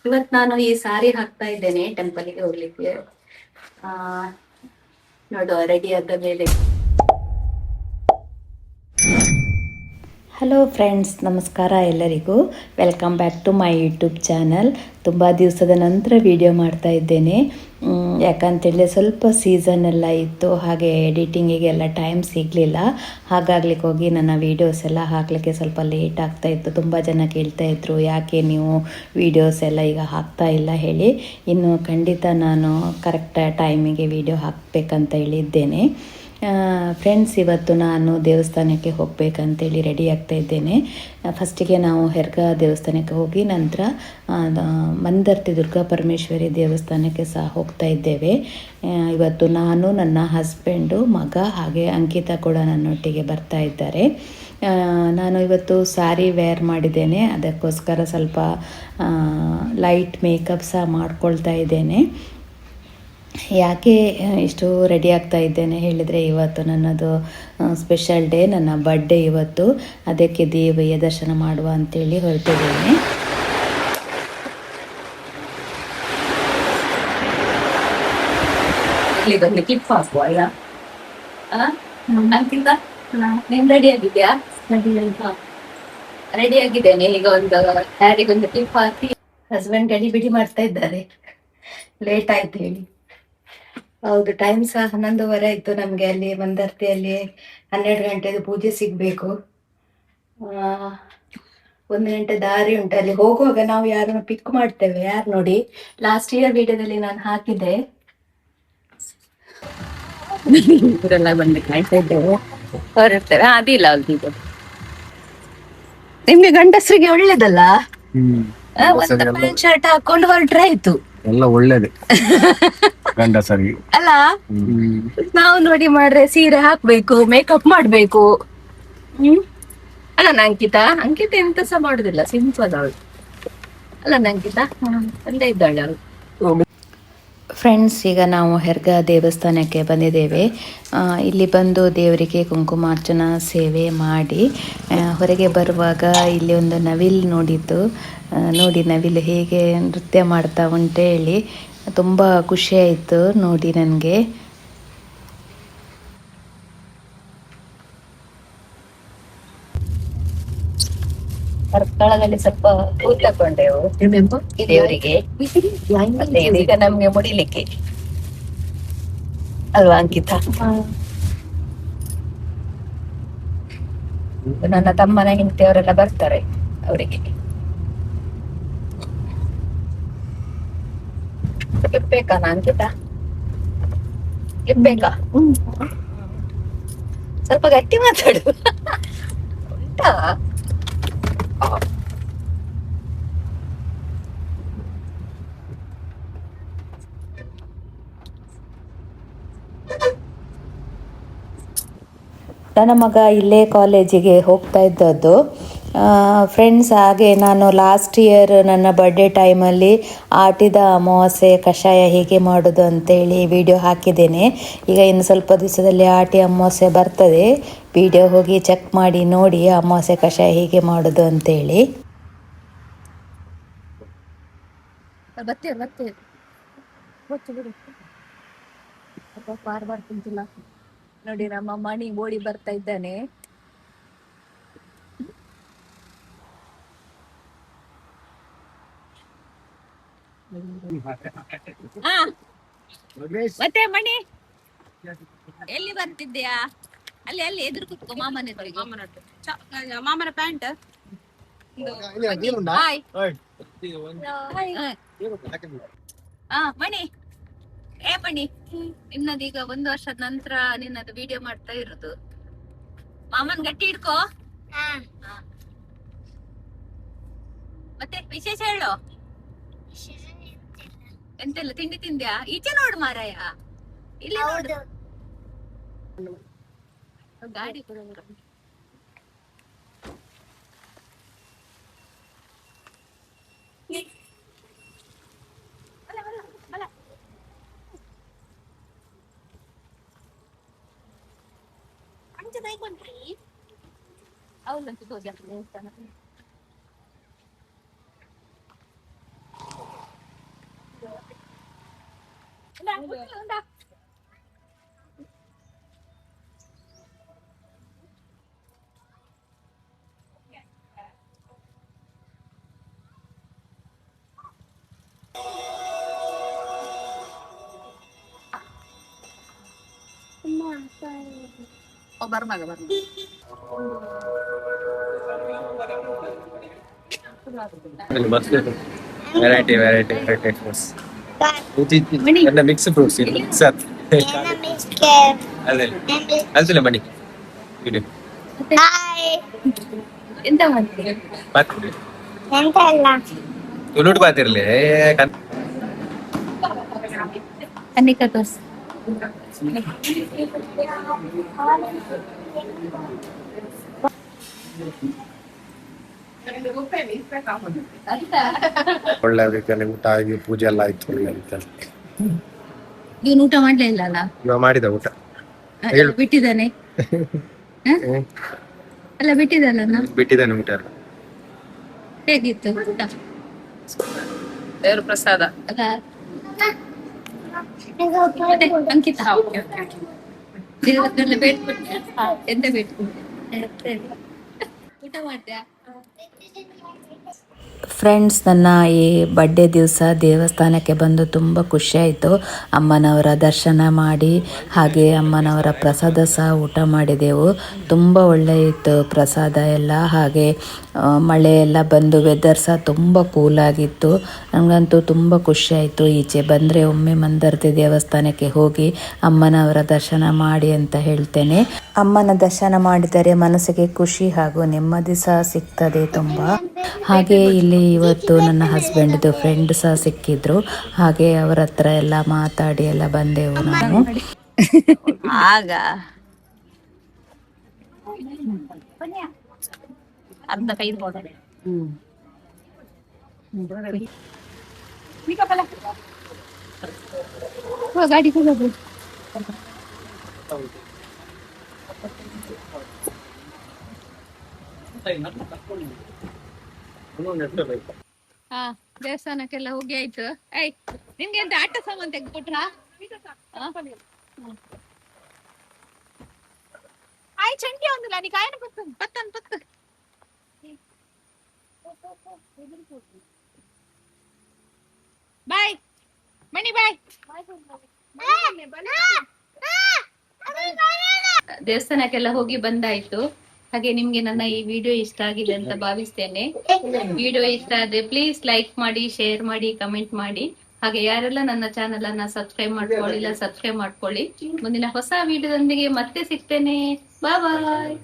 ಇವತ್ ನಾನು ಈ ಸಾರಿ ಹಾಕ್ತಾ ಇದ್ದೇನೆ ಟೆಂಪಲ್ಗೆ ಹೋಗ್ಲಿಕ್ಕೆ. ಆ ನೋಡುವ ರೆಡಿ ಆದ ಮೇಲೆ. ಹಲೋ ಫ್ರೆಂಡ್ಸ್, ನಮಸ್ಕಾರ ಎಲ್ಲರಿಗೂ. Welcome back to my YouTube channel. ತುಂಬ ದಿವಸದ ನಂತರ ವಿಡಿಯೋ ಮಾಡ್ತಾ ಇದ್ದೇನೆ. ಯಾಕಂತೇಳಿ ಸ್ವಲ್ಪ ಸೀಸನ್ ಎಲ್ಲ ಇತ್ತು, ಹಾಗೆ ಎಡಿಟಿಂಗಿಗೆಲ್ಲ ಟೈಮ್ ಸಿಗಲಿಲ್ಲ. ಹಾಗಾಗ್ಲಿಕ್ಕೆ ಹೋಗಿ ನನ್ನ ವೀಡಿಯೋಸ್ ಎಲ್ಲ ಹಾಕಲಿಕ್ಕೆ ಸ್ವಲ್ಪ ಲೇಟ್ ಆಗ್ತಾಯಿತ್ತು. ತುಂಬ ಜನ ಕೇಳ್ತಾಯಿದ್ರು, ಯಾಕೆ ನೀವು ವೀಡಿಯೋಸ್ ಎಲ್ಲ ಈಗ ಹಾಕ್ತಾ ಇಲ್ಲ ಹೇಳಿ. ಇನ್ನು ಖಂಡಿತ ನಾನು ಕರೆಕ್ಟ್ ಟೈಮಿಗೆ ವೀಡಿಯೋ ಹಾಕಬೇಕಂತ ಹೇಳಿದ್ದೇನೆ. ಫ್ರೆಂಡ್ಸ್, ಇವತ್ತು ನಾನು ದೇವಸ್ಥಾನಕ್ಕೆ ಹೋಗಬೇಕಂತೇಳಿ ರೆಡಿ ಆಗ್ತಾ ಇದ್ದೇನೆ. ಫಸ್ಟಿಗೆ ನಾವು ಹೆರ್ಗ ದೇವಸ್ಥಾನಕ್ಕೆ ಹೋಗಿ ನಂತರ ಮಂದರ್ತಿ ದುರ್ಗಾ ಪರಮೇಶ್ವರಿ ದೇವಸ್ಥಾನಕ್ಕೆ ಸಹ ಹೋಗ್ತಾ ಇದ್ದೇವೆ. ಇವತ್ತು ನಾನು, ನನ್ನ ಹಸ್ಬೆಂಡು, ಮಗ ಹಾಗೆ ಅಂಕಿತಾ ಕೂಡ ನನ್ನೊಟ್ಟಿಗೆ ಬರ್ತಾ ಇದ್ದಾರೆ. ನಾನು ಇವತ್ತು ಸ್ಯಾರಿ ವೇರ್ ಮಾಡಿದ್ದೇನೆ, ಅದಕ್ಕೋಸ್ಕರ ಸ್ವಲ್ಪ ಲೈಟ್ ಮೇಕಪ್ ಸಹ ಮಾಡ್ಕೊಳ್ತಾ ಇದ್ದೇನೆ. ಯಾಕೆ ಇಷ್ಟು ರೆಡಿ ಆಗ್ತಾ ಇದ್ದೇನೆ ಹೇಳಿದರೆ, ಇವತ್ತು ನನ್ನದು ಸ್ಪೆಷಲ್ ಡೇ, ನನ್ನ ಬರ್ಡೇ ಇವತ್ತು. ಅದಕ್ಕೆ ದೇವಿಯ ದರ್ಶನ ಮಾಡುವ ಅಂತೇಳಿ ಹೊರಟಿದ್ದೇನೆ. ರೆಡಿ ಆಗಿದ್ಯಾ? ರೆಡಿ ಆಗಿದ್ದೇನೆ. ಈಗ ಒಂದು ಹ್ಯಾರಿಗೆ ಒಂದು ಕ್ಲಿಪ್ ಹಾಕಿ ಹಸ್ಬೆಂಡ್ ಗಡಿ ಬಿಡಿ ಮಾಡ್ತಾ ಇದ್ದಾರೆ, ಲೇಟ್ ಆಯ್ತು ಹೇಳಿ. ಹೌದು, ಟೈಮ್ ಸಹ 11:30 ಆಯ್ತು. ನಮ್ಗೆ ಅಲ್ಲಿ ಮಂದರ್ತಿಯಲ್ಲಿ 12 ಗಂಟೆದು ಪೂಜೆ ಸಿಗ್ಬೇಕು. 1 ಗಂಟೆ ದಾರಿ ಉಂಟು. ಅಲ್ಲಿ ಹೋಗುವಾಗ ನಾವು ಯಾರನ್ನು ಪಿಕ್ ಮಾಡ್ತೇವೆ. ಯಾರು ನೋಡಿ, ಲಾಸ್ಟ್ ಇಯರ್ ವಿಡಿಯೋದಲ್ಲಿ ನಾನು ಹಾಕಿದ್ದೆ. ಇವರೆಲ್ಲ ಬಂದು ಕಾಯ್ತಾ ಇದ್ದೇವೆ, ಹೊರಡ್ತೇವೆ. ಅದಿಲ್ಲ ಇದು ನಿಮ್ಗೆ ಗಂಡಸರಿಗೆ ಒಳ್ಳೇದಲ್ಲ. ಒಂದು ಪ್ಯಾಂಟ್ ಶರ್ಟ್ ಹಾಕೊಂಡು ಹೊರಟ್ರೆ ಆಯ್ತು, ಎಲ್ಲ ಒಳ್ಳೇದೇ ಗಂಡಸರಿಗೆ ಅಲ್ಲ. ನಾವು ನೋಡಿ ಮಾಡ್ರೆ ಸೀರೆ ಹಾಕ್ಬೇಕು, ಮೇಕಪ್ ಮಾಡ್ಬೇಕು. ಅಲ್ಲ ಅಂಕಿತಾ ಎಂತ ಸಹ ಮಾಡುದಿಲ್ಲ, ಸಿಂಪಲ್ ಅವಳು. ಅಲ್ಲ ಅಂಕಿತಾ ಒಂದೇ ಇದ್ದಾಳೆ ಅವಳು. ಫ್ರೆಂಡ್ಸ್, ಈಗ ನಾವು ಹೆರ್ಗ ದೇವಸ್ಥಾನಕ್ಕೆ ಬಂದಿದ್ದೇವೆ. ಇಲ್ಲಿ ಬಂದು ದೇವರಿಗೆ ಕುಂಕುಮಾರ್ಚನಾ ಸೇವೆ ಮಾಡಿ ಹೊರಗೆ ಬರುವಾಗ ಇಲ್ಲಿ ಒಂದು ನವಿಲು ನೋಡಿದ್ದು. ನೋಡಿ ನವಿಲು ಹೇಗೆ ನೃತ್ಯ ಮಾಡ್ತಾ ಉಂಟೇಳಿ ತುಂಬ ಖುಷಿಯಾಯಿತು ನೋಡಿ ನನಗೆ. ಕೆಳಗಲ್ಲಿ ಸ್ವಲ್ಪ ಹೂ ತಕೊಂಡೆವು ದೇವರಿಗೆ, ಮತ್ತೆ ಇದೀಗ ನಮ್ಗೆ ಮುಡಿಲಿಕ್ಕೆ ಅಲ್ವಾ ಅಂಕಿತಾ? ನನ್ನ ತಮ್ಮನ ಹೆಂಡತಿಯವರೆಲ್ಲ ಬರ್ತಾರೆ ಅವರಿಗೆ. ಬೇಕಾ ಅಂಕಿತಾ? ಬೇಕಾ? ಸ್ವಲ್ಪ ಗಟ್ಟಿ ಮಾತಾಡು. ಉಂಟಾ? ನನ್ನ ಮಗ ಇಲ್ಲೇ ಕಾಲೇಜಿಗೆ ಹೋಗ್ತಾ ಇದ್ದದ್ದು. ಫ್ರೆಂಡ್ಸ್, ಹಾಗೆ ನಾನು ಲಾಸ್ಟ್ ಇಯರ್ ನನ್ನ ಬರ್ಡೇ ಟೈಮಲ್ಲಿ ಆಟಿದ ಅಮಾವಾಸ್ಯೆ ಕಷಾಯ ಹೇಗೆ ಮಾಡೋದು ಅಂತೇಳಿ ವಿಡಿಯೋ ಹಾಕಿದ್ದೇನೆ. ಈಗ ಇನ್ನು ಸ್ವಲ್ಪ ದಿವಸದಲ್ಲಿ ಆಟಿ ಅಮಾವಾಸ್ಯೆ ಬರ್ತದೆ. ವಿಡಿಯೋ ಹೋಗಿ ಚೆಕ್ ಮಾಡಿ ನೋಡಿ, ಅಮಾವಾಸ್ಯೆ ಕಷಾಯ ಹೇಗೆ ಮಾಡೋದು ಅಂತೇಳಿ. ನೋಡಿ, ನಮ್ಮ ಮಣಿ ಓಡಿ ಬರ್ತಾ ಇದ್ದಾನೆ. ಮತ್ತೆ ಮಣಿ ಎಲ್ಲಿ ಬರ್ತಿದ್ಯಾ? ಅಲ್ಲಿ ಅಲ್ಲಿ ಎದುರು ಕುತ್ಕೋ, ಮಾಮನ ಮಾಮನ ಪ್ಯಾಂಟ್. ಮಣಿ, ಮಣಿ, ನಿನ್ನದೀಗ 1 ವರ್ಷದ ನಂತರ ನಿನ್ನದು ವಿಡಿಯೋ ಮಾಡ್ತಾ ಇರುದು. ಮಾಮನ್ ಗಟ್ಟಿ ಹಿಡ್ಕೋ. ಮತ್ತೆ ವಿಶೇಷ ಹೇಳು. ಎಂತೆಲ್ಲ ತಿಂಡಿ ತಿಂದ್ಯಾ? ಈಚೆ ನೋಡು ಮಾರಾಯ, ಇಲ್ಲಿ ನೋಡು. ಗಾಡಿ ಅವಳಂತೂ ದೇವಸ್ಥಾನ ವೆರೈಟಿ ವೆರೈಟಿ ವೆರೈಟಿ ಫ್ರೂಟ್ಸ್ ಎಲ್ಲ ಮಿಕ್ಸ್ ಫ್ರೂಟ್ಸ್ ಸರ್ ಅದೇ ಅಲ್ತಿಲ್ಲ ಬನ್ನಿ ವಿಡಿಯೋ ಎಂತ ಮಾಡ್ತೀರಿ? ಬರ್ತೀರಿ ತುಳುಟು ಬರ್ತಿರ್ಲಿ ಅನೇಕ ತೋರ್ಸ್ ಒಳ್ಳೆ ರೀತಿಯಲ್ಲಿ ಊಟ ಆಗಿ ಪೂಜೆ ಎಲ್ಲ ಆಯ್ತು ಒಳ್ಳೆ ರೀತಿಯಲ್ಲಿ ಇವನು ಊಟ ಮಾಡ್ಲೇ ಇಲ್ಲ ಅಲ್ಲ? ಇವಾಗ ಮಾಡಿದ ಊಟ ಎಲ್ಲ ಬಿಟ್ಟಿದ್ದಾನೆ ಎಲ್ಲ ಬಿಟ್ಟಿದ್ದಾನ? ಬಿಟ್ಟಿದ್ದಾನೆ ಊಟ ಎಲ್ಲ. ಹೇಗಿತ್ತು ಊಟ? ದೇವ್ರ ಪ್ರಸಾದ. ಅಲ್ಲ ಮತ್ತೆ ಅಂಕಿತ ದೇವರಲ್ಲ ಬೇಟ್ ಕೊಟ್ಟೆ ಎಂತ ಬೇಟ್ ಕೊಟ್ಟೆ ಊಟ ಮಾಡ್ದ್ಯಾ? ಫ್ರೆಂಡ್ಸ್, ನನ್ನ ಈ ಬರ್ಡೇ ದಿವಸ ದೇವಸ್ಥಾನಕ್ಕೆ ಬಂದು ತುಂಬ ಖುಷಿಯಾಯಿತು. ಅಮ್ಮನವರ ದರ್ಶನ ಮಾಡಿ ಹಾಗೆ ಅಮ್ಮನವರ ಪ್ರಸಾದ ಸಹ ಊಟ ಮಾಡಿದೆವು. ತುಂಬ ಒಳ್ಳೆಯಿತ್ತು ಪ್ರಸಾದ ಎಲ್ಲ. ಹಾಗೆ ಮಳೆ ಎಲ್ಲ ಬಂದು ವೆದರ್ ಸಹ ತುಂಬ ಕೂಲಾಗಿತ್ತು. ನನಗಂತೂ ತುಂಬ ಖುಷಿಯಾಯಿತು. ಈಚೆ ಬಂದರೆ ಒಮ್ಮೆ ಮಂದರ್ತಿ ದೇವಸ್ಥಾನಕ್ಕೆ ಹೋಗಿ ಅಮ್ಮನವರ ದರ್ಶನ ಮಾಡಿ ಅಂತ ಹೇಳ್ತೇನೆ. ಅಮ್ಮನ ದರ್ಶನ ಮಾಡಿದರೆ ಮನಸ್ಸಿಗೆ ಖುಷಿ ಹಾಗೂ ನೆಮ್ಮದಿ ಸಹ ಸಿಗ್ತದೆ ತುಂಬ. ಹಾಗೆ ಇಲ್ಲಿ ಇವತ್ತು ನನ್ನ ಹಸ್ಬೆಂಡ್ದು ಫ್ರೆಂಡ್ ಸಹ ಸಿಕ್ಕಿದ್ರು. ಹಾಗೆ ಅವರ ಹತ್ರ ಎಲ್ಲ ಮಾತಾಡಿ ಎಲ್ಲ ಬಂದೆವು ನಾವು. ಆಗ ಅರ್ಧ ಕೈದು ಹೋದರೆ ಗಾಡಿ ಹೋಗೋದು ಹಾ, ದೇವಸ್ಥಾನಕ್ಕೆಲ್ಲ ಹೋಗಿ ಆಯ್ತು. ಐ ನಿಮ್ಗೆ ಎಂತ ಆಟ ಸಾಮಾನ್ ತೆಗೆದ್ಕೊಟ್ರಾ? ಆಯ್ ಚಂಡಿ ಒಂದಿಲ್ಲ ನೀ ಕಾಯನ ಪತ್ತನ್ ಪತ್ತ ಬಾಯ್ ಮಣಿ ಬಾಯ್. ದೇವಸ್ಥಾನಕ್ಕೆಲ್ಲ ಹೋಗಿ ಬಂದಾಯ್ತು. ಹಾಗೆ ನಿಮ್ಗೆ ನನ್ನ ಈ ವಿಡಿಯೋ ಇಷ್ಟ ಆಗಿದೆ ಅಂತ ಭಾವಿಸ್ತೇನೆ. ವಿಡಿಯೋ ಇಷ್ಟ ಆದ್ರೆ ಪ್ಲೀಸ್ ಲೈಕ್ ಮಾಡಿ, ಶೇರ್ ಮಾಡಿ, ಕಮೆಂಟ್ ಮಾಡಿ. ಹಾಗೆ ಯಾರೆಲ್ಲ ನನ್ನ ಚಾನೆಲ್ ಅನ್ನ ಸಬ್ಸ್ಕ್ರೈಬ್ ಮಾಡ್ಕೊಳ್ಳಿಲ್ಲ ಸಬ್ಸ್ಕ್ರೈಬ್ ಮಾಡ್ಕೊಳ್ಳಿ. ಮುಂದಿನ ಹೊಸ ವಿಡಿಯೋದೊಂದಿಗೆ ಮತ್ತೆ ಸಿಗ್ತೇನೆ. ಬಾಯ್ ಬಾಯ್.